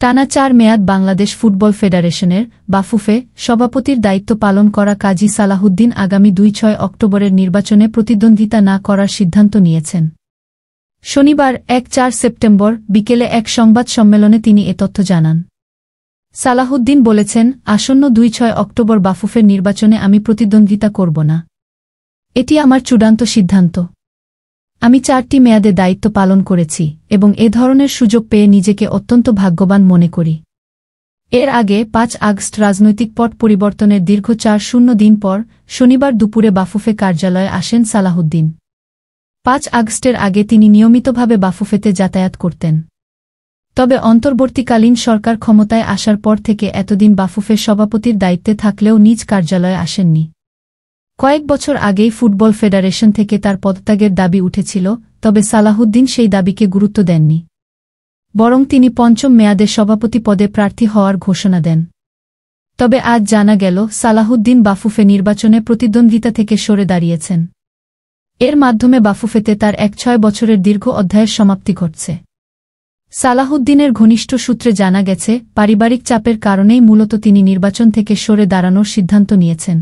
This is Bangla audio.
টানা ৪ মেয়াদ বাংলাদেশ ফুটবল ফেডারেশনের বাফুফে সভাপতির দায়িত্ব পালন করা কাজী সালাহুদ্দিন আগামী ২-৬ অক্টোবরের নির্বাচনে প্রতিদ্বন্দ্বিতা না করার সিদ্ধান্ত নিয়েছেন। শনিবার ১-৪ সেপ্টেম্বর বিকেলে এক সংবাদ সম্মেলনে তিনি এ তথ্য জানান। সালাহুদ্দিন বলেছেন, আসন্ন ২-৬ অক্টোবর বাফুফের নির্বাচনে আমি প্রতিদ্বন্দ্বিতা করব না। এটি আমার চূড়ান্ত সিদ্ধান্ত। আমি ৪টি মেয়াদে দায়িত্ব পালন করেছি এবং এ ধরনের সুযোগ পেয়ে নিজেকে অত্যন্ত ভাগ্যবান মনে করি। এর আগে ৫ আগস্ট রাজনৈতিক পট পরিবর্তনের দীর্ঘ ৪-০ দিন পর শনিবার দুপুরে বাফুফে কার্যালয়ে আসেন সালাহুদ্দিন। ৫ আগস্টের আগে তিনি নিয়মিতভাবে বাফুফেতে যাতায়াত করতেন। তবে অন্তর্বর্তীকালীন সরকার ক্ষমতায় আসার পর থেকে এতদিন বাফুফে সভাপতির দায়িত্বে থাকলেও নিজ কার্যালয়ে আসেননি। কয়েক বছর আগেই ফুটবল ফেডারেশন থেকে তার পদত্যাগের দাবি উঠেছিল, তবে সালাহুদ্দিন সেই দাবিকে গুরুত্ব দেননি। বরং তিনি পঞ্চম মেয়াদে সভাপতি পদে প্রার্থী হওয়ার ঘোষণা দেন। তবে আজ জানা গেল সালাহুদ্দিন বাফুফে নির্বাচনে প্রতিদ্বন্দ্বিতা থেকে সরে দাঁড়িয়েছেন। এর মাধ্যমে বাফুফেতে তার ১-৬ বছরের দীর্ঘ অধ্যায়ের সমাপ্তি ঘটছে। সালাহুদ্দিনের ঘনিষ্ঠ সূত্রে জানা গেছে, পারিবারিক চাপের কারণেই মূলত তিনি নির্বাচন থেকে সরে দাঁড়ানোর সিদ্ধান্ত নিয়েছেন।